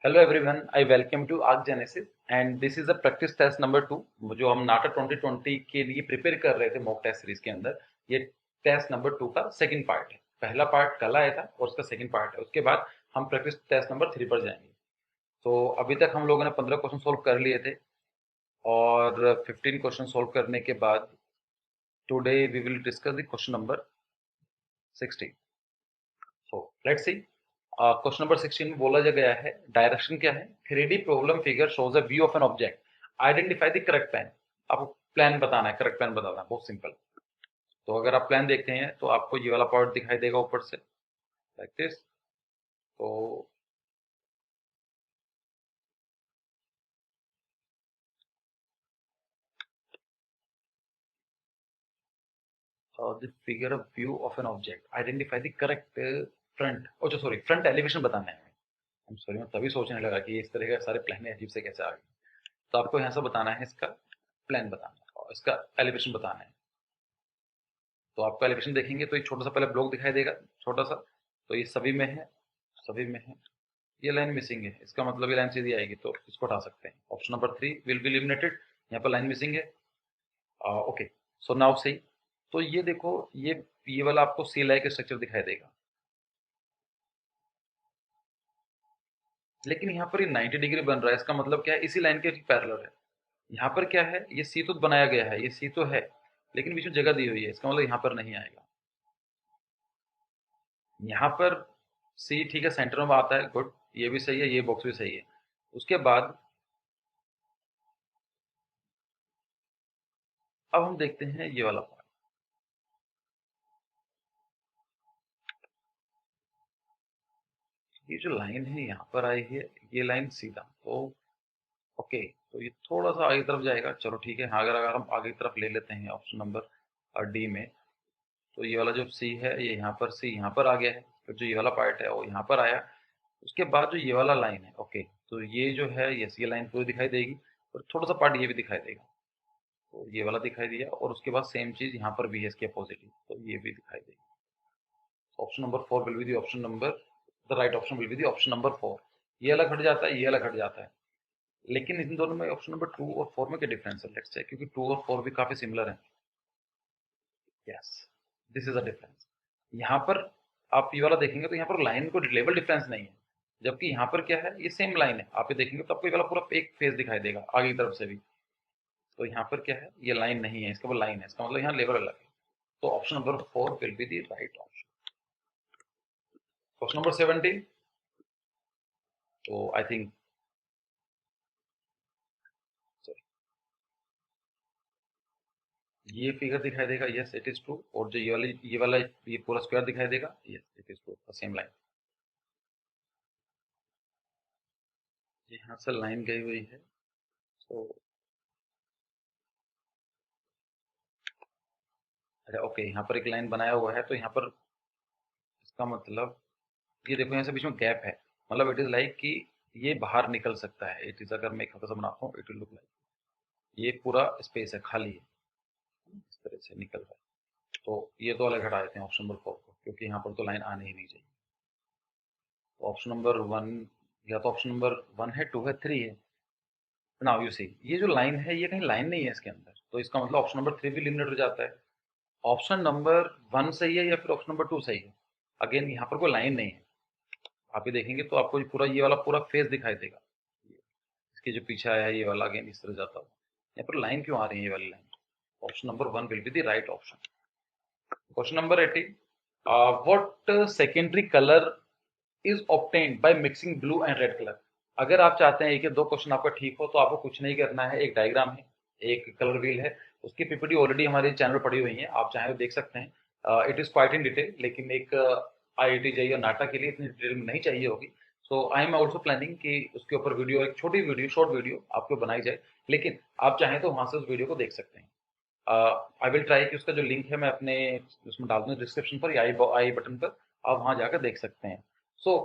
Hello everyone, I welcome to ArcGenesis and this is the practice test number 2 जो हम नाटा 2020 के लिए prepare कर रहे थे मॉक टेस्ट सीरीज के अंदर। ये टेस्ट नंबर 2 का सेकंड पार्ट है। पहला पार्ट कल आया था और उसका सेकंड पार्ट है। उसके बाद हम प्रैक्टिस टेस्ट नंबर 3 पर जाएंगे। तो अभी तक हम लोगों ने 15 क्वेश्चन सोल्व कर लिए थे और 15 क्वेश्चन सोल्व करने के बाद today we will discuss the question number 16। So let's see. Question number 16 में बोला गया है डायरेक्शन क्या है, 3D problem figure shows a view of an object, identify the correct plan. आपको प्लान बताना है, करेक्ट प्लान बताना है, बहुत सिंपल। तो अगर आप प्लान देखते हैं तो आपको ये वाला पार्ट दिखाई देगा ऊपर से, लाइक दिस। तो the figure of view of an object, identify the correct front, oh जो सॉरी फ्रंट एलिवेशन बताना है। I'm sorry, मैं तभी सोचने लगा कि इस तरह के सारे प्लान अजीब से कैसे आ गए। तो आपको यहाँ से बताना है, इसका प्लान बताना है और इसका एलिवेशन बताना है। तो आपका एलिवेशन देखेंगे तो एक छोटा सा पहले ब्लॉक दिखाई देगा, छोटा सा। तो ये सभी में है, सभी में है। ये लाइन मिसिंग है, इसका मतलब ये लाइन सीधी आएगी, तो इसको हटा सकते हैं। Option number 3 will be eliminated. यहाँ पर लाइन मिसिंग है। ओके, सो नाउ सही। तो ये देखो, ये वाला आपको सी लाइक स्ट्रक्चर दिखाई देगा, लेकिन यहाँ पर ये 90 डिग्री बन रहा है। इसका मतलब क्या है, इसी लाइन के पैरेलल है। यहाँ पर क्या है, ये सी तो बनाया गया है, ये सी तो है, लेकिन बीच में जगह दी हुई है। इसका मतलब यहाँ पर नहीं आएगा। यहाँ पर सी ठीक है, सेंटर में आता है, गुड, ये भी सही है, ये बॉक्स भी सही है। उसके बाद अब हम देखते हैं ये वाला पार्ट। ये जो लाइन है यहाँ पर आई है, ये लाइन सीधा, तो ओके, तो ये थोड़ा सा आगे तरफ जाएगा। चलो ठीक है। हाँ, अगर हम आगे की तरफ ले लेते हैं ऑप्शन नंबर डी में, तो ये वाला जो सी है, ये यहाँ पर सी यहाँ पर आ गया है, फिर जो ये वाला पार्ट है वो यहाँ पर आया। उसके बाद जो ये वाला लाइन है, ओके, तो ये जो है, ये लाइन पूरी दिखाई देगी और थोड़ा सा पार्ट ये भी दिखाई देगा। तो ये वाला दिखाई दिया और उसके बाद सेम चीज यहाँ पर भी है, इसके अपोजिट ही, तो ये भी दिखाई देगी। Option number 4 will be the option number, the right option will be the option number 4। ये अलग हट जाता है, ये अलग हट जाता है, लेकिन इन दोनों में ऑप्शन नंबर 2 और 4 में क्या डिफरेंस है, लेट्स चेक, क्योंकि 2 और 4 भी काफी सिमिलर है। Yes, this is a difference. यहाँ पर आप ये वाला देखेंगे तो यहाँ पर लाइन को लेवल डिफरेंस नहीं है, जबकि यहाँ पर क्या है, ये सेम लाइन है। आप ये देखेंगे तो आपको ये वाला पूरा एक फेस दिखाई देगा आगे की तरफ से भी। तो यहाँ पर क्या है, ये लाइन नहीं है, इसका वो लाइन है, इसका मतलब यहाँ लेवल अलग है। तो option number 4 will be the right option. Question number 17। तो आई थिंक, ये फिगर दिखाई देगा, यस इट इज ट्रू। और जो ये वाला ये पूरा स्क्वायर दिखाई देगा, yes it is true, same line. यहाँ से लाइन गई हुई है, तो अच्छा ओके, यहाँ पर एक लाइन बनाया हुआ है, तो यहाँ पर इसका मतलब ये देखो, यहाँ से बीच में गैप है, मतलब इट इज लाइक कि ये बाहर निकल सकता है। इट इज, अगर मैं एक हल्का सा बनाता हूँ, इट विल लुक लाइक ये पूरा स्पेस है, खाली है, इस तरह से निकल रहा है। तो ये तो अलग हटा देते हैं ऑप्शन नंबर 4 को, क्योंकि यहाँ पर तो लाइन आनी ही नहीं चाहिए। तो ऑप्शन नंबर 1, या तो ऑप्शन नंबर 1 है, 2 है, 3 है। नाउ यू सी, ये जो लाइन है, ये कहीं लाइन नहीं है इसके अंदर, तो इसका मतलब ऑप्शन नंबर 3 भी एलिमिनेट हो जाता है। ऑप्शन नंबर 1 सही है या फिर ऑप्शन नंबर 2 सही है? अगेन यहाँ पर कोई लाइन नहीं है। आप ये देखेंगे तो आपको पूरा ये वाला पूरा फेस दिखाई देगा, इसके जो पीछे आया है ये वाला, अगेन इस तरह जाता हुआ। यहाँ पर लाइन क्यों आ रही है, ये वाली line? Option number 1 will be the right option. Question number 18, what secondary colour is obtained by mixing blue and red colour. अगर आप चाहते हैं कि दो क्वेश्चन आपका ठीक हो, तो आपको कुछ नहीं करना है। एक डायग्राम है, एक कलर व्हील है, उसकी पीपीटी ऑलरेडी हमारे चैनल पर पड़ी हुई है, आप चाहें तो देख सकते हैं। It is quite in detail, लेकिन एक आईआईटी जेईई और नाटा के लिए इतनी डिटेल में नहीं चाहिए होगी। सो आई एम ऑल्सो प्लानिंग कि उसके ऊपर वीडियो, एक छोटी वीडियो, शॉर्ट वीडियो आपको बनाई जाए, लेकिन आप चाहें तो वहां से उस वीडियो को देख सकते हैं। आई विल ट्राई कि उसका जो लिंक है मैं अपने उसमें डाल दूँ डिस्क्रिप्शन पर या आई बटन पर, आप वहां जाकर देख सकते हैं। सो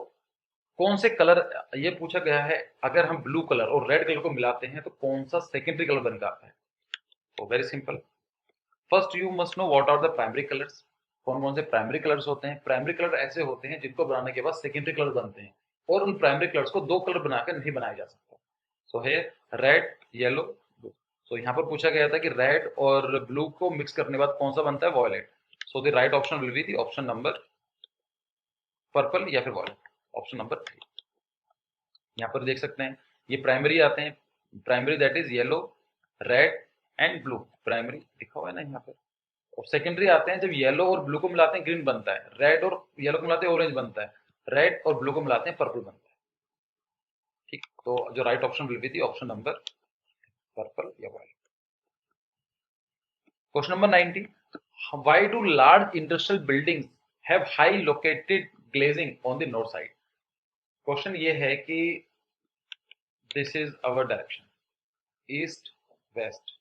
कौन से कलर, ये पूछा गया है, अगर हम ब्लू कलर और रेड कलर को मिलाते हैं तो कौन सा सेकेंडरी कलर बन जाता है? तो very simple, first you must know what are the primary colours. कौन कौन से प्राइमरी कलर्स होते हैं? प्राइमरी कलर ऐसे होते हैं जिनको बनाने के बाद सेकेंडरी कलर बनते हैं। और उन प्राइमरी कलर्स को दो कलर बनाकर नहीं बनाया जा सकता। सो है रेड, येलो, ब्लू। सो यहाँ पर पूछा गया था कि रेड और ब्लू को मिक्स करने के बाद कौन सा बनता है, violet. So the right option will be the option number purple या फिर वॉयलेट, ऑप्शन नंबर 3। यहाँ पर देख सकते हैं ये प्राइमरी आते हैं, primary that is yellow, red and blue, primary लिखा हुआ है ना यहाँ पर। और सेकेंडरी आते हैं, जब येलो और ब्लू को मिलाते हैं ग्रीन बनता है, रेड और येलो को मिलाते हैं ऑरेंज बनता है, रेड और ब्लू को मिलाते हैं पर्पल बनता है। ठीक, तो जो right option will be the option number purple या white. Question number 90, why do large industrial buildings have high located glazing on the north side. Question ये है कि this is our direction, east west,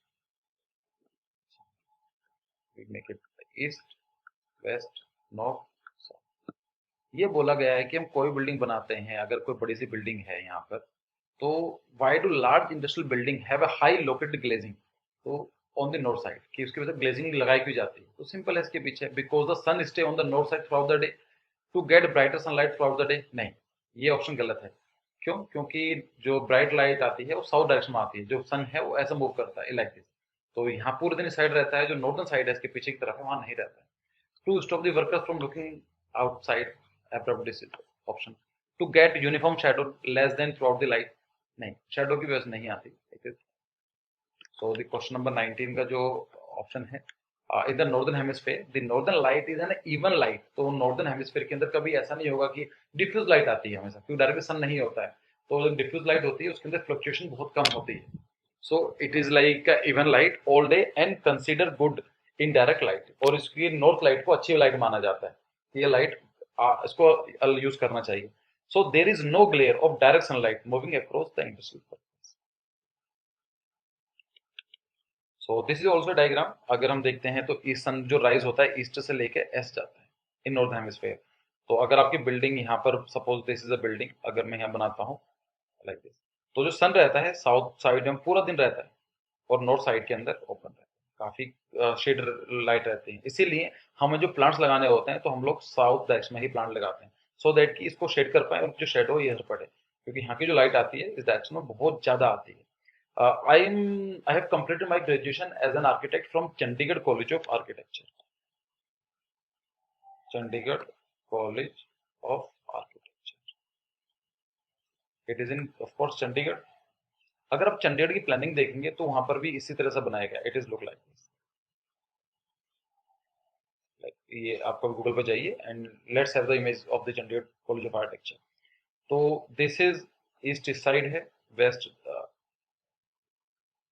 we make it east west north south. ये बोला गया है कि हम कोई बिल्डिंग बनाते हैं, अगर कोई बड़ी सी बिल्डिंग है यहाँ पर, तो why do large industrial building have a high located glazing, तो ऑन द नॉर्थ साइड, कि उसके वजह ग्लेजिंग लगाई क्यों जाती है। तो सिंपल है इसके पीछे, because the sun stay on the north side throughout the day to get brighter sunlight throughout the day. नहीं, ये ऑप्शन गलत है। क्यों? क्योंकि जो ब्राइट लाइट आती है वो साउथ डायरेक्शन में आती है, जो सन है वो ऐसा मूव करता है लाइक दिस। तो यहाँ पूरे दिन साइड रहता है, जो नॉर्दर्न साइड है इसके पीछे की तरफ है वहां नहीं रहता है। To stop the workers from looking outside abruptly, option to get uniform shadow less than throughout the light. नहीं, शैडो की वजह से नहीं आती। सो द क्वेश्चन नंबर 19 का जो ऑप्शन है, in the northern hemisphere the northern light is an even light. तो नॉर्दर्न हेमिस्फीयर के अंदर कभी ऐसा नहीं होगा कि डिफ्यूज लाइट आती है हमेशा, क्योंकि डायरेक्टली सन नहीं होता है। तो जब डिफ्यूज लाइट होती है उसके अंदर फ्लक्चुएशन बहुत कम होती है। So it is like even light all day and consider good in direct light, और इसकी नॉर्थ लाइट को अच्छी लाइट माना जाता है, ये लाइट इसको यूज करना चाहिए। So there is no glare of direct sunlight moving across the industrial. So this is also diagram. अगर हम देखते हैं तो ईस्ट सन जो राइज होता है ईस्ट से लेके एस्ट जाता है इन नॉर्थ हेमिस्फीयर। तो अगर आपकी बिल्डिंग यहाँ पर, suppose this is a building, अगर मैं यहाँ बनाता हूँ लाइक दिस, तो जो सन रहता है साउथ साइड में पूरा दिन रहता है, और नॉर्थ साइड के अंदर ओपन रहता है, काफी शेड लाइट रहती है। इसीलिए हमें जो प्लांट्स लगाने होते हैं तो हम लोग साउथ डायरेक्शन में ही प्लांट लगाते हैं, सो दैट कि इसको शेड कर पाए और जो शेड हो ये इधर पड़े, क्योंकि यहाँ की जो लाइट आती है इस डायरेक्शन में बहुत ज्यादा आती है। I have completed my graduation as an architect from Chandigarh College of Architecture. Chandigarh College of Architecture. It is in, of course, Chandigarh. अगर आप चंडीगढ़ की प्लानिंग देखेंगे तो वहां पर भी इसी तरह से बनाया गया। It is look like this. ये आपको गूगल पर जाइए and let's have the image of the Chandigarh college of architecture. तो दिस इज ईस्ट साइड है, west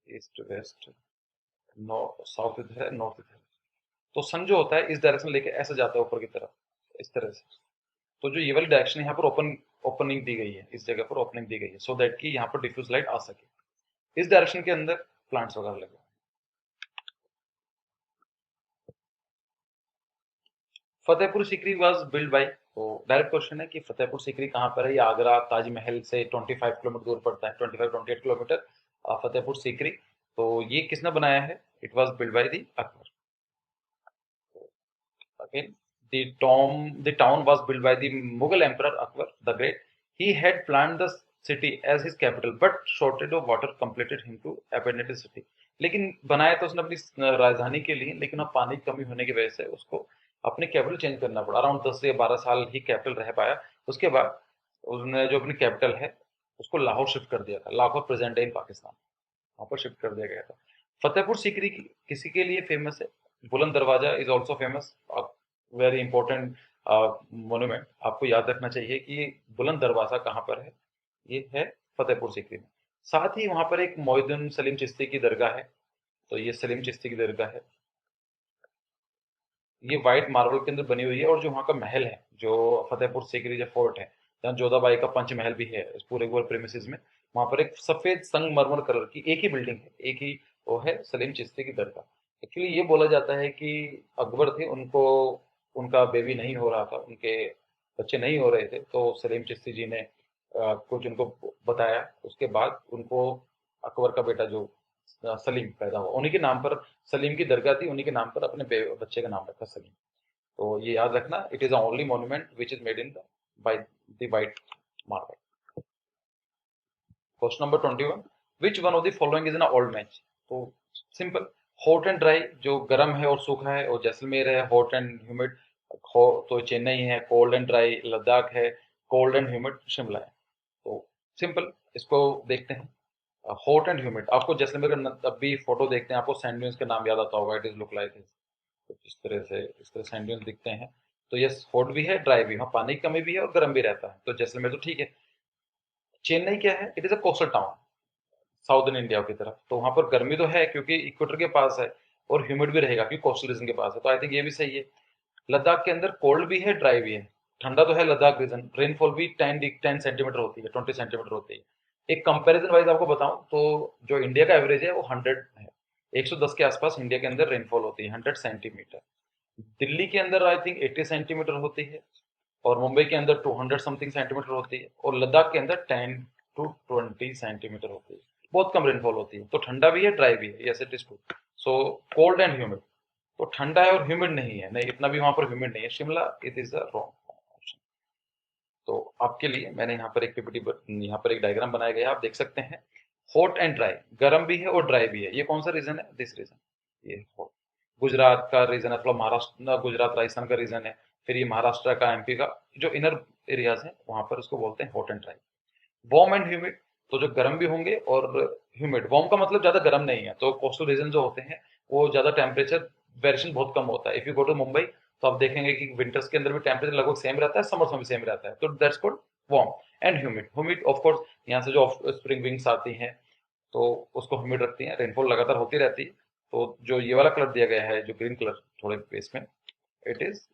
east west, north south इधर है, नॉर्थ इधर है। तो सन जो होता है इस डायरेक्शन लेके ऐसे जाता है ऊपर की तरफ, इस तरह से। तो जो ये वाली डायरेक्शन यहाँ पर ओपनिंग दी गई है, इस जगह पर ओपनिंग दी गई है, सो दैट कि यहाँ पर डिफ्यूज लाइट आ सके। इस डायरेक्शन के अंदर प्लांट्स वगैरह लगे। Fatehpur Sikri was build by, तो डायरेक्ट क्वेश्चन है कि फतेहपुर सीकरी कहाँ पर है। ये आगरा ताजमहल से 25 किलोमीटर दूर पड़ता है, 25-28 किलोमीटर फतेहपुर सीकरी। तो ये किसने बनाया है? It was build by the Akbar. Again, the town was built by the Mughal Emperor Akbar the Great. He had planned the city as his capital, but shortage of water compelled him to abandon the city. लेकिन बनाया तो उसने अपनी राजधानी के लिए, लेकिन अब पानी की कमी होने की वजह से उसको अपनी कैपिटल चेंज करना पड़ा। अराउंड 10 से 12 साल ही कैपिटल रह पाया। उसके बाद उसने जो अपनी कैपिटल है उसको लाहौर शिफ्ट कर दिया था। Lahore present day in Pakistan, वहां पर शिफ्ट कर दिया गया था। फतेहपुर सीकरी किसी के लिए फेमस है? बुलंद दरवाजा is also famous, very important monument. आपको याद रखना चाहिए कि बुलंद दरवाजा कहाँ पर है, ये है फतेहपुर सीकरी में। साथ ही वहां पर एक मोइनुद्दीन सलीम चिश्ती की दरगाह है, तो ये सलीम चिश्ती की दरगाह है। ये व्हाइट मार्बल के अंदर बनी हुई है, और जो वहाँ का महल है, जो फतेहपुर सीकरी जो फोर्ट है, जहाँ जोधाबाई का पंचमहल भी है इस पूरे प्रेमिसेस में, वहां पर एक सफेद संगमरमर कलर की एक ही बिल्डिंग है, एक ही वो है सलीम चिश्ती की दरगाह। एक्चुअली ये बोला जाता है कि अकबर थे, उनको उनका बेबी नहीं हो रहा था, उनके बच्चे नहीं हो रहे थे, तो सलीम चिश्ती जी ने कुछ उनको बताया। उसके बाद उनको अकबर का बेटा जो सलीम पैदा हुआ, उन्हीं के नाम पर सलीम की दरगाह थी, उन्हीं के नाम पर अपने बच्चे का नाम रखा सलीम। तो ये याद रखना, it is only monument which is made in by the white marble. Question number 21, which one of the following is an old match? तो सिंपल, हॉट एंड ड्राई जो गर्म है और सूखा है वो जैसलमेर है, हॉट एंड ह्यूमिड हो तो चेन्नई है, कोल्ड एंड ड्राई लद्दाख है, कोल्ड एंड ह्यूमिड शिमला है। तो सिंपल इसको देखते हैं। हॉट एंड ह्यूमिड, आपको जैसलमेर का अब भी फोटो देखते हैं आपको सैंड ड्यून्स का नाम याद आता होगा, इट इज लुक लाइक कुछ इस तरह सैंड ड्यून्स दिखते हैं। तो यस, हॉट भी है ड्राई भी, हाँ पानी की कमी भी है और गर्म भी रहता है, तो जैसलमेर तो ठीक है। चेन्नई क्या है, it is a coastal town southern India की तरफ, तो वहां पर गर्मी तो है क्योंकि इक्वेटर के पास है, और ह्यूमिड भी रहेगा क्योंकि कोस्टल रीजन के पास है, तो आई थिंक ये भी सही है। लद्दाख के अंदर कोल्ड भी है ड्राई भी है, ठंडा तो है लद्दाख रीजन, रेनफॉल भी 10 सेंटीमीटर होती है, 20 सेंटीमीटर होती है। एक कंपैरिजन वाइज आपको बताऊं तो जो इंडिया का एवरेज है वो 100 है, 110 के आसपास इंडिया के अंदर रेनफॉल होती है, 100 सेंटीमीटर। दिल्ली के अंदर आई थिंक 80 सेंटीमीटर होती है, और मुंबई के अंदर 200 समथिंग सेंटीमीटर होती है, और लद्दाख के अंदर 10 to 20 सेंटीमीटर होती है। बहुत कम रेनफॉल होती है, तो ठंडा भी है ड्राई भी है, yes it is true. So cold and humid, तो ठंडा है और ह्यूमिड नहीं है, नहीं इतना भी वहां पर ह्यूमिड नहीं है, Shimla it is a wrong option. तो आपके लिए मैंने यहाँ पर एक पीपीटी यहाँ पर एक डायग्राम बनाया गया है, आप देख सकते हैं। हॉट एंड ड्राई, गर्म भी है और ड्राई भी है, ये कौन सा रीजन है, दिस रीजन, ये hot। गुजरात का रीजन है, थोड़ा महाराष्ट्र गुजरात राजस्थान का रीजन है, फिर ये महाराष्ट्र का एमपी का जो इनर एरियाज है वहां पर उसको बोलते हैं hot and dry. Warm and humid, तो जो गर्म भी होंगे और ह्यूमिड, वार्म का मतलब ज्यादा गर्म नहीं है, तो कोस्टल रीजन जो होते हैं वो ज्यादा टेम्परेचर वेरिएशन बहुत कम होता है। If you go to Mumbai तो आप देखेंगे कि विंटर्स के अंदर भी टेम्परेचर लगभग सेम रहता है, समर्स में भी सेम रहता है, तो that's called warm. And humid, humid of course यहाँ से जो स्प्रिंग विंग्स आती हैं तो उसको ह्यूमिड रखती हैं, रेनफॉल लगातार होती रहती है। तो जो ये वाला कलर दिया गया है जो ग्रीन कलर थोड़े बेस में, इट इज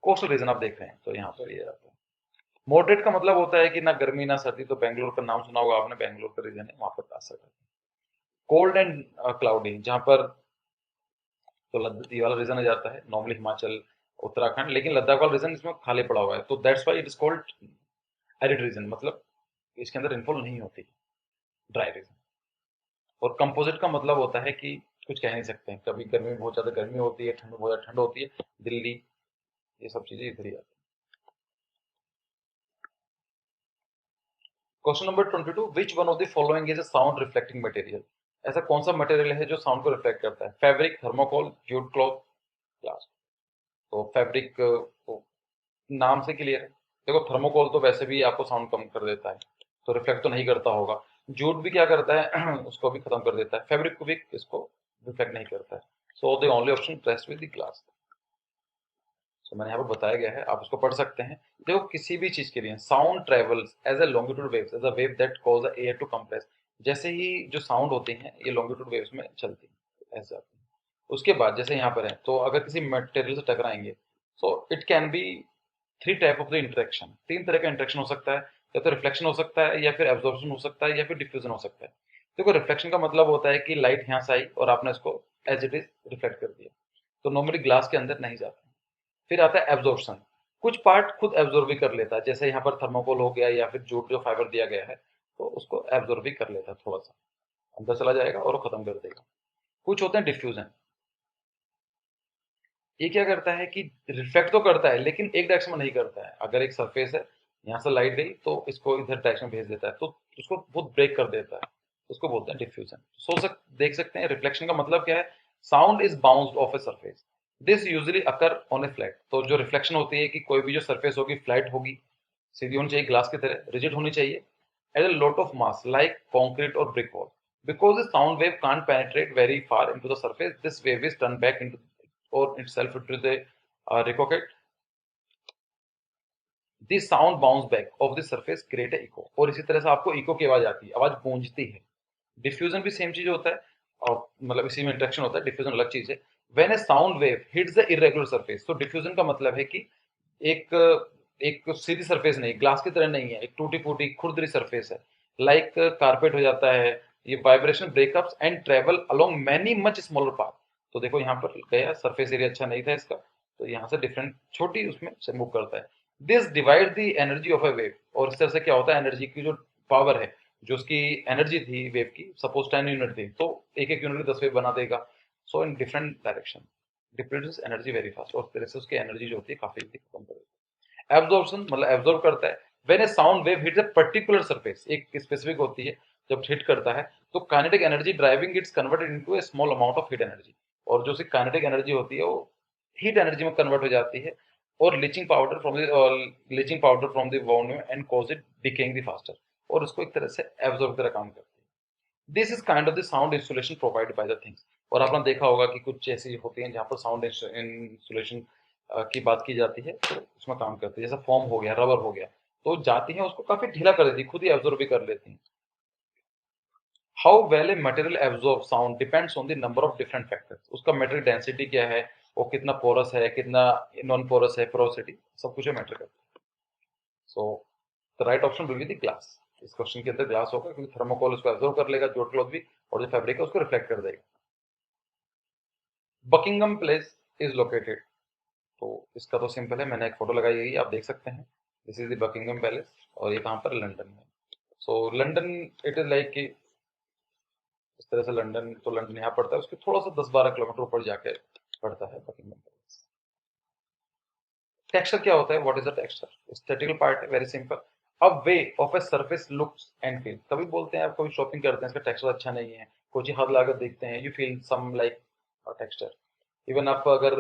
कोस्टल रीजन आप देख रहे हैं, तो यहाँ पर ये रहता है। मॉडरेट का मतलब होता है कि ना गर्मी ना सर्दी, तो बेंगलोर का नाम सुना होगा आपने, बेंगलोर का रीजन है वहां पर आ सकता है। कोल्ड एंड क्लाउडी, जहां पर तो ये वाला रीजन आ जाता है नॉर्मली हिमाचल उत्तराखंड, लेकिन लद्दाख वाला रीजन इसमें खाली पड़ा हुआ है, तो that's why it is called arid region, मतलब इसके अंदर रेनफॉल नहीं होती, ड्राई रीजन। और कंपोजिट का मतलब होता है कि कुछ कह नहीं सकते हैं, कभी गर्मी में बहुत ज्यादा गर्मी होती है, ठंड में बहुत ज्यादा ठंड होती है, दिल्ली, ये सब चीजें इधर ही आती है। Question number 22, which one of the following is a sound reflecting material? ऐसा कौन सा मटेरियल है जो साउंड को रिफ्लेक्ट करता है? Fabric, thermocol, jute cloth, glass. तो फैब्रिक नाम से क्लियर है, देखो थर्मोकोल तो वैसे भी आपको साउंड कम कर देता है, तो रिफ्लेक्ट तो नहीं करता होगा। जूट भी क्या करता है उसको भी खत्म कर देता है, फैब्रिक को भी इसको रिफ्लेक्ट नहीं करता है। So the only option rest with the glass. So मैंने यहाँ पर बताया गया है, आप इसको पढ़ सकते हैं। देखो किसी भी चीज के लिए sound travels as a longitude waves, as a wave that cause the air to compress. जैसे ही जो साउंड होते हैं ये लॉन्गिट्यूड वेव्स में चलती है, ऐसे आती है। उसके बाद जैसे यहाँ पर है, तो अगर किसी मटेरियल से टकराएंगे, so it can be three type of the interaction, तीन तरह का इंटरेक्शन हो सकता है, या तो रिफ्लेक्शन हो सकता है, या फिर एब्जॉर्प्शन हो सकता है, या फिर डिफ्यूजन हो सकता है। देखो रिफ्लेक्शन का मतलब होता है कि लाइट यहाँ से आई और आपने इसको एज इट इज रिफ्लेक्ट कर दिया, तो नॉर्मली ग्लास के अंदर नहीं जाता। फिर आता है एब्जॉर्प्शन, कुछ पार्ट खुद एब्जॉर्ब भी कर लेता है, जैसे यहाँ पर थर्मोकोल हो गया या फिर जूट जो फाइबर दिया गया है, तो उसको एब्जॉर्ब भी कर लेता है, थोड़ा सा अंदर चला जाएगा और वो खत्म कर देगा। कुछ होते हैं डिफ्यूजन, ये क्या करता है कि रिफ्लेक्ट तो करता है लेकिन एक डायरेक्शन में नहीं करता है। अगर एक सरफेस है, यहाँ से लाइट गई तो इसको इधर डायरेक्शन भेज देता है, तो उसको बहुत ब्रेक कर देता है, उसको बोलते हैं डिफ्यूजन। देख सकते हैं रिफ्लेक्शन का मतलब क्या है, sound is bounced of a surface, this usually occur on A flat. तो जो रिफ्लेक्शन होती है कि कोई भी जो सरफेस होगी फ्लैट होगी, सीधी होनी चाहिए, ग्लास की तरह रिजिड होनी चाहिए, eight a lot of mass like concrete or brick wall. Because the sound wave can't penetrate very far into the surface, this wave is turned back into or itself into the recocket. The sound bounce back of the surface create a echo, और इसी तरह से आपको eco की आवाज आती है, आवाज गूंजती है। डिफ्यूजन भी सेम चीज होता है, और मतलब इसी में इंटरेक्शन होता है, डिफ्यूजन अलग चीज है। When A sound wave hits the irregular surface, तो डिफ्यूजन का मतलब है कि एक एक सीधी सरफेस नहीं, ग्लास की तरह नहीं है, एक टूटी फूटी खुरदरी सरफेस है, लाइक कारपेट हो जाता है। ये vibration breakups and travel along many much smaller path. तो देखो यहाँ पर गया, सरफेस एरिया अच्छा नहीं था इसका, तो यहाँ से डिफरेंट छोटी उसमें से मूव करता है। This divide the energy of A wave, और इस तरह से क्या होता है, एनर्जी की जो पावर है, जो उसकी एनर्जी थी वेव की, सपोज 10 यूनिट थी, तो एक एक यूनिट 10 वेव बना देगा। So in different direction depresses energy very fast, और इस तरह से उसकी एनर्जी जो होती है काफी जल्दी खत्म कर देती है। एब्जॉर्प्शन मतलब एब्जॉर्ब करता है, when A sound wave hits a particular surface, एक स्पेसिफिक होती है, जब हिट करता है तो kinetic energy driving it's converted into A small amount of heat energy, और जो सी काइनेटिक एनर्जी होती है वो हीट एनर्जी में कन्वर्ट हो जाती है, और leaching powder from the volume and cause it decaying the faster, और उसको एक तरह से एब्जॉर्ब की तरह काम करती है। This is kind of the sound insulation provided by the things. और आपने देखा होगा कि कुछ ऐसी होती हैं जहाँ पर साउंड इंसुलेशन की बात की जाती है, तो उसमें काम करती है, जैसा फोम हो गया, रबर हो गया, तो जाती है उसको काफी ढीला कर देती है, खुद ही एब्जॉर्ब भी कर लेती है। How well a material absorb sound depends on the number of different factors. उसका मटेरियल डेंसिटी क्या है, वो कितना पोरस है, कितना नॉन पोरस है, पोरोसिटी, सब कुछ मैटर करता है। So the right option will be the glass. इस क्वेश्चन के अंदर ग्लास होगा, क्योंकि थर्मोकोल उसको एब्जॉर्ब कर लेगा, जो क्लॉथ भी, और जो फैब्रिक है उसको रिफ्लेक्ट कर देगा। बकिंगम प्लेस इज लोकेटेड, तो इसका तो सिंपल है, मैंने एक फोटो लगाई हुई है, आप देख सकते हैं। This is the Buckingham palace, और ये कहाँ पर, लंदन में। सो लंदन, इट इज लाइक कि इस तरह से लंदन, तो लंदन यहाँ पड़ता है, उसके थोड़ा सा 10-12 किलोमीटर ऊपर जाके पड़ता है बकिंगम पैलेस। टेक्सचर क्या होता है, what is the texture? Statistical part है, वेरी सिंपल। अब way of a surface looks and feel, कभी बोलते हैं आप कभी शॉपिंग करते हैं, इसका टेक्सचर अच्छा नहीं है, कोई चीज हाथ लाकर देखते हैं, you feel some like texture. Even आप अगर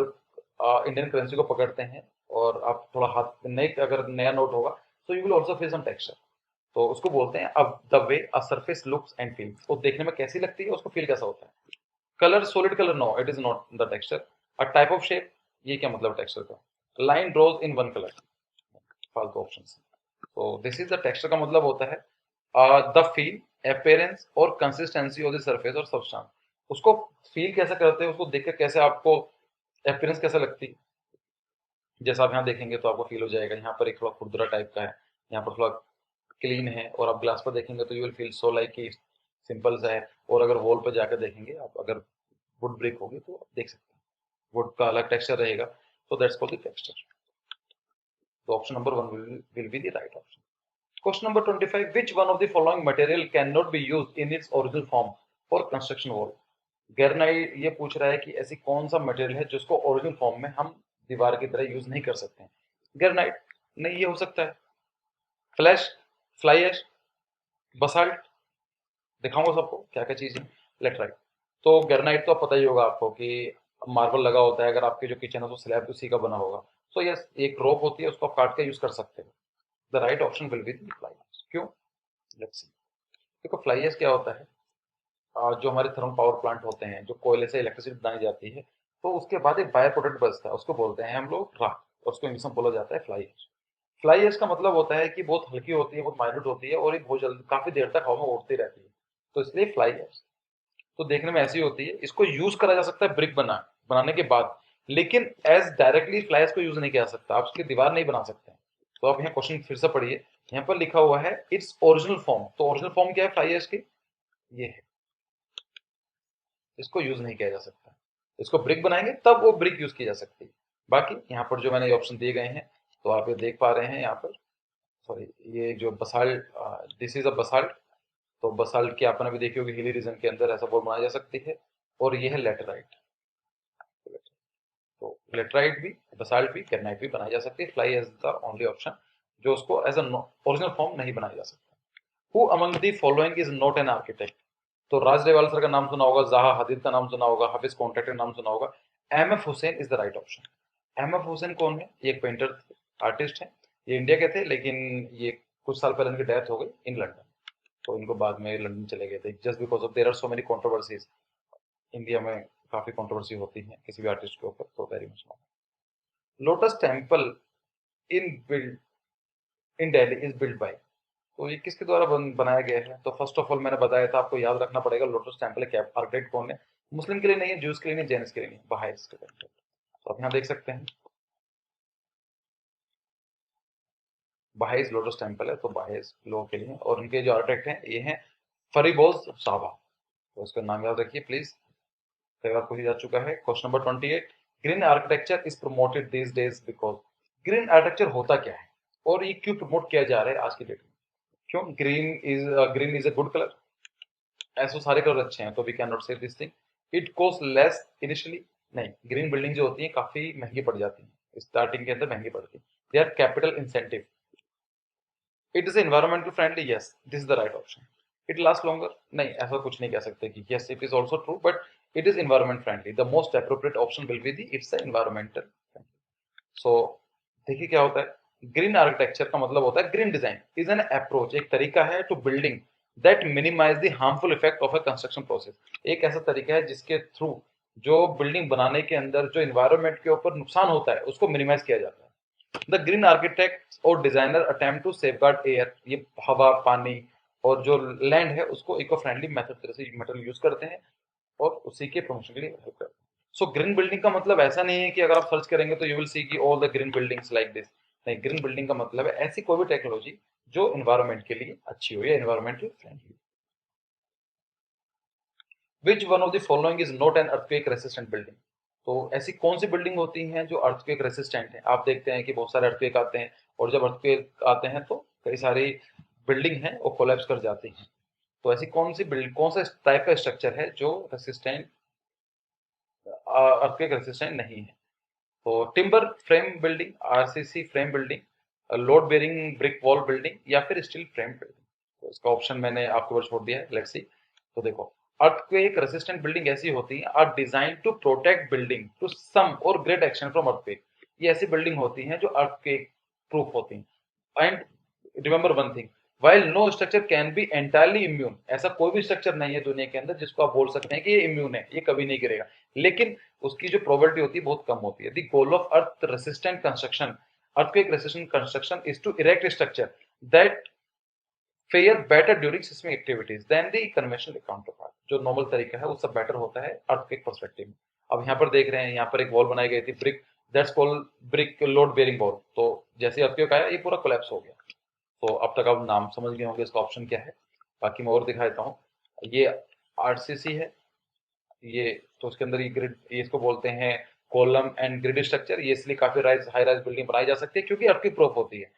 इंडियन करेंसी को पकड़ते हैं और आप थोड़ा हाथ नए, अगर नया नोट होगा, तो you will also feel some texture. तो उसको बोलते हैं अब the way a surface looks and feel, वो देखने में कैसी लगती है, उसको फील कैसा होता है। Colour, solid colour, no it is not the texture. A type of shape, ये क्या मतलब टेक्सचर का? Line draws in one colour, फालतू ऑप्शन। तो दिस इज द टेक्सचर का मतलब होता है द फील, अपेयरेंस और कंसिस्टेंसी ऑफ द सरफेस और सब्सटेंस। उसको फील कैसे करते हैं, उसको देखकर कैसे आपको अपेयरेंस कैसा लगती है, जैसा आप यहाँ देखेंगे तो आपको फील हो जाएगा, यहाँ पर एक थोड़ा खुरदुरा टाइप का है, यहाँ पर थोड़ा क्लीन है, और आप ग्लास पर देखेंगे तो you will feel so like कि सिंपल सा है। और अगर वॉल पर जाकर देखेंगे आप, अगर वुड ब्रिक होगी तो आप देख सकते हैं वुड का अलग टेक्सचर रहेगा, तो दैट्स कॉल्ड द टेक्सचर। तो option number 1 will be the right option. Question number 25. Which one of the following material cannot be used in its original form for construction wall? Granite ये पूछ रहा है कि ऐसी कौन सा मटेरियल है जिसको ओरिजिनल फॉर्म में हम दीवार की तरह यूज नहीं कर सकते हैं। ग्रेनाइट नहीं, ये हो सकता है। फ्लैश, फ्लाई एश, बसाल्ट, दिखाऊंगा सबको क्या क्या चीज है। लेटराइट। तो ग्रेनाइट तो पता ही होगा आपको कि मार्बल लगा होता है, अगर आपके जो किचन है तो स्लैब उसी का बना होगा। सो यस, एक रोप होती है, उसको आप काट के यूज कर सकते हो। The right option will be fly ash. क्यों? Let's see. देखो फ्लाई एश क्या होता है, जो हमारे थर्मल पावर प्लांट होते हैं, जो कोयले से इलेक्ट्रिसिटी बनाई जाती है, तो उसके बाद एक बाय प्रोडक्ट बचता है, उसको बोलते हैं हम लोग राख, और उसको इंग्लिश में बोला जाता है फ्लाई एश। फ्लाई एश का मतलब होता है कि बहुत हल्की होती है, बहुत माइन्यूट होती है, और ये बहुत जल्दी काफी देर तक हवा में उड़ती रहती है, तो इसलिए फ्लाई एश। तो देखने में ऐसी होती है, इसको यूज करा जा सकता है ब्रिक बनाने के बाद, लेकिन एज डायरेक्टली फ्लाई एश को यूज नहीं किया जा सकता, आप उसकी दीवार नहीं बना सकते। तो आप यहाँ क्वेश्चन फिर से पढ़िए, यहाँ पर लिखा हुआ है इट्स ओरिजिनल फॉर्म, तो ओरिजिनल फॉर्म क्या है फ्लाई एश की? ये है, इसको यूज नहीं किया जा सकता। इसको ब्रिक बनाएंगे तब वो ब्रिक यूज की जा सकती है। बाकी यहाँ पर जो मैंने ये ऑप्शन दिए गए हैं, तो आप ये देख पा रहे हैं यहाँ पर, सॉरी, ये जो basalt, this is a basalt. तो बसाल्ट की आपने भी देखी होगी, हिली रीजन के अंदर ऐसा बोर्ड बनाई जा सकती है। और ये है लेटराइट। तो लेटराइट भी, बसाल्ट भी, ग्रेनाइट भी बनाई जा सकती है। Fly as the only option जो उसको एज अ ओरिजिनल फॉर्म नहीं बनाया जा सकता। Who among the following is not an architect? तो राज रेवाल सर का नाम सुना होगा, जाहा हदीद का नाम सुना होगा, हाफिज कॉन्ट्रैक्टर का नाम सुना होगा। M F Husain is the right option. M F Husain कौन है? ये एक पेंटर थे, आर्टिस्ट है। ये इंडिया के थे, लेकिन ये कुछ साल पहले इनकी डेथ हो गई इन लंदन, तो इनको बाद में लंदन चले गए थे, just because of there are so many controversies. India में काफी कंट्रोवर्सी होती है किसी भी आर्टिस्ट के ऊपर, तो very much. Lotus temple in build in Delhi is build by, तो ये किसके द्वारा बनाया गया है? तो फर्स्ट ऑफ ऑल मैंने बताया था, आपको याद रखना पड़ेगा लोटस टेम्पल के आर्किटेक्ट कौन है। मुस्लिम के लिए नहीं है, ज्यूज के लिए नहीं, जैनिस के लिए नहीं, बहाइस के लिए। तो आप यहाँ देख सकते हैं, बहाइस लोटस टेम्पल है, तो बहाइस लोगों के लिए, और उनके जो आर्किटेक्ट हैं ये हैं फरीबोज साहबा। तो इसका नाम याद रखिए प्लीज, कई बार पूछा जा चुका है। Question number 28। Green architecture is promoted this days because, green architecture होता क्या है और ये क्यों प्रमोट किया जा रहा है आज की डेट में? क्यों green is a good colour? ऐसे सारे कलर अच्छे हैं, तो वी कैन नॉट से this thing. It cost less initially, नहीं, ग्रीन बिल्डिंग जो होती है काफी महंगी पड़ जाती है, स्टार्टिंग के अंदर महंगी पड़ती है। They are capital incentive, it is environmental friendly, yes this is the right option. It last longer, नहीं ऐसा कुछ नहीं कह सकते कि yes it is also true, but it is environment friendly. The most appropriate option will be the it's environmental friendly. So देखिए क्या होता है, ग्रीन आर्किटेक्चर का मतलब होता है green design is an approach, एक तरीका है to building that minimize the harmful effect of a construction process. एक ऐसा तरीका है जिसके थ्रू जो बिल्डिंग बनाने के अंदर जो इन्वायरमेंट के ऊपर नुकसान होता है उसको मिनिमाइज किया जाता है। द ग्रीन आर्किटेक्ट और designer attempt to safeguard air, ये हवा पानी और जो लैंड है उसको इको फ्रेंडली मेथड तरह से मटेरियल यूज करते हैं और उसी के प्रमोशन के लिए हेल्प करते हैं। सो ग्रीन बिल्डिंग का मतलब ऐसा नहीं है कि अगर आप सर्च करेंगे तो यू विल सी की all the green buildings like this. नहीं, ग्रीन बिल्डिंग का मतलब है ऐसी कोई भी टेक्नोलॉजी जो एनवायरमेंट के लिए अच्छी हो या environmentally friendly. Which one of the following is not an earthquake resistant building. तो ऐसी कौन सी बिल्डिंग होती हैं जो अर्थक्वेक रेसिस्टेंट है। आप देखते हैं कि बहुत सारे अर्थक्वेक आते हैं और जब अर्थक्वेक आते हैं तो कई सारी बिल्डिंग हैं वो कोलैप्स कर जाती हैं। तो ऐसी कौन सी बिल्डिंग, कौन सा टाइप का स्ट्रक्चर है जो रेसिस्टेंट, अर्थक्वेक रेसिस्टेंट नहीं है। तो timber frame building, RCC frame building, load bearing brick wall building या फिर स्टील फ्रेम बिल्डिंग। तो इसका ऑप्शन मैंने आपके ऊपर छोड़ दिया है, लेट्स सी। तो देखो, अर्थक्वेक रेसिस्टेंट बिल्डिंग ऐसी होती है are design to protect building to some or great extent from earthquake. ये ऐसी बिल्डिंग होती हैं जो अर्थक्वेक प्रूफ होती हैं। And remember one thing, while no structure can be entirely immune, ऐसा कोई भी स्ट्रक्चर नहीं है दुनिया के अंदर जिसको आप बोल सकते हैं कि ये इम्यून है, ये कभी नहीं गिरेगा। लेकिन उसकी जो प्रोबेबिलिटी होती है बहुत कम होती है। The goal of earth resistant construction, earthquake resistant construction is to erect structure that fare better during seismic activities than the conventional counterpart. जो नॉर्मल तरीका है वो सब बेटर होता है अर्थक्वेक पर्सपेक्टिव में। अब यहाँ पर देख रहे हैं, यहाँ पर एक वॉल बनाई गई थी brick, that's called brick load bearing wall. तो जैसे अर्थक्वेक आया ये पूरा कोलैप्स हो गया। तो अब तक आप नाम समझ गए होंगे इसका ऑप्शन क्या है। बाकी मैं और दिखा देता हूँ। ये आरसीसी है, ये तो उसके अंदर ये ग्रिड, ये इसको बोलते हैं कॉलम एंड ग्रिड स्ट्रक्चर। ये इसलिए काफी राइज हाई राइज बिल्डिंग बनाई जा सकती है क्योंकि अर्थक्वेक प्रूफ होती है।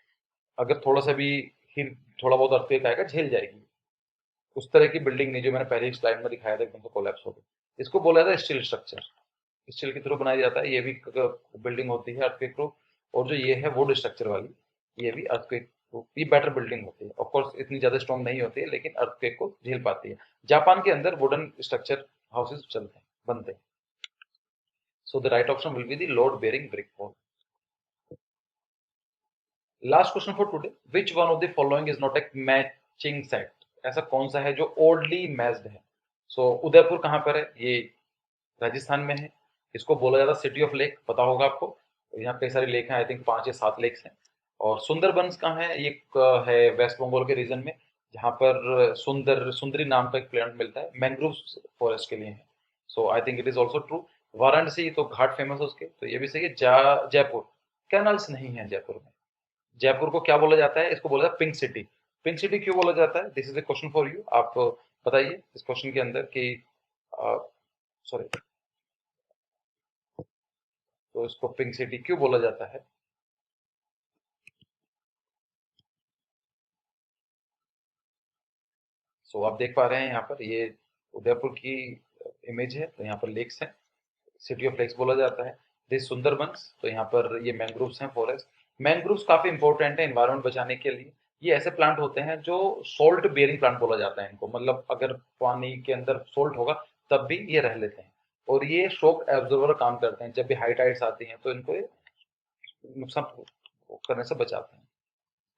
अगर थोड़ा सा भी हिल, थोड़ा बहुत अर्थक्वेक आएगा झेल जाएगी। उस तरह की बिल्डिंग नहीं जो मैंने पहले स्लाइड में दिखाया था एकदम से कोलैप्स हो गई। इसको बोला जाता है स्टील स्ट्रक्चर, स्टील के थ्रू बनाया जाता है। ये भी बिल्डिंग होती है अर्थक्वेक प्रूफ। और जो ये है वुड स्ट्रक्चर वाली, ये भी अर्थक्वेक प्रूफ, ये बेटर बिल्डिंग होती है। ऑफ कोर्स इतनी ज्यादा स्ट्रॉन्ग नहीं होती है लेकिन अर्थक्वेक को झेल पाती है। जापान के अंदर वुडन स्ट्रक्चर हाउसेज चलते हैं, बनते हैं। So the right option will be the load bearing brick wall. Last question for today. Which one of the following is not a matching set? ऐसा कौन सा है जो oddly matched है? So उदयपुर कहाँ पर है? ये राजस्थान में है। इसको बोला जाता है सिटी ऑफ लेक, पता होगा आपको। यहाँ कई सारे लेक हैं, आई थिंक 5 या 7 लेक्स हैं। और सुंदरबंस कहाँ है? ये है वेस्ट बंगाल के रीजन में, जहाँ पर सुंदरी नाम का एक प्लांट मिलता है, मैंग्रोव फॉरेस्ट के लिए है। So I think it is also true. Varanasi तो घाट फेमस है उसके, तो ये भी सही है। जयपुर, कैनल्स नहीं है जयपुर में। जयपुर को क्या बोला जाता है? इसको बोला जाता है पिंक सिटी। पिंक सिटी क्यों बोला जाता है? This is a question for you. आप बताइए इस क्वेश्चन के अंदर कि सॉरी, तो इसको पिंक सिटी क्यों बोला जाता है? सो आप देख पा रहे हैं यहाँ पर ये उदयपुर की इमेज है। तो यहाँ पर लेक्स हैं, सिटी ऑफ लेक्स बोला जाता है। दिस सुंदरबंस, तो यहाँ पर ये मैंग्रोव्स हैं, फॉरेस्ट। मैंग्रोव्स काफी इंपॉर्टेंट है एनवायरमेंट बचाने के लिए। ये ऐसे प्लांट होते हैं जो सोल्ट बेयरिंग प्लांट बोला जाता है इनको, मतलब अगर पानी के अंदर सोल्ट होगा तब भी ये रह लेते हैं। और ये शॉक एब्जॉर्बर काम करते हैं, जब भी हाई टाइड्स आती हैं तो इनको ये नुकसान करने से बचाते हैं।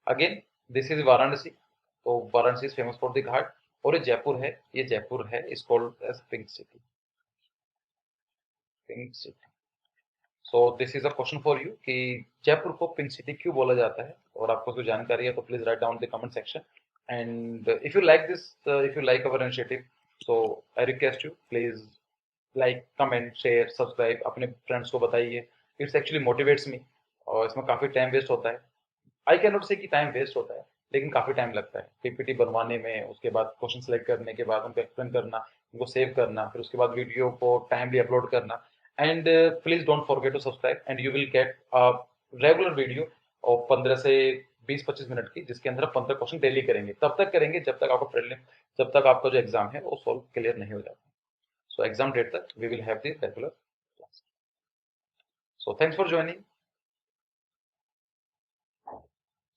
अगेन दिस इज वाराणसी, तो Varanasi is famous for the ghat. और ये जयपुर है, ये जयपुर है, is called as pink city, pink city. So this is a question for you कि जयपुर को पिंक सिटी क्यों बोला जाता है। और आपको कोई जानकारी है तो please write down the comment section. And if you like this, if you like our initiative, so I request you please like comment share subscribe, अपने फ्रेंड्स को बताइए। It's actually motivates me. और इसमें काफी टाइम वेस्ट होता है। I can not से कि टाइम वेस्ट होता है, लेकिन काफी टाइम लगता है पीपीटी बनवाने में, उसके बाद क्वेश्चन सेलेक्ट करने के बाद उनको एक्सप्लेन करना, उनको सेव करना, फिर उसके बाद वीडियो को टाइमली अपलोड करना। And please don't forget to subscribe and you will get a regular video और 15 से 20-25 मिनट की, जिसके अंदर 15 क्वेश्चन डेली करेंगे। तब तक करेंगे जब तक आपका प्रीलिम, जब तक आपका जो एग्जाम है वो सॉल्व क्लियर नहीं हो जाता। सो एग्जाम डेट तक we will have the regular class. So thanks for joining.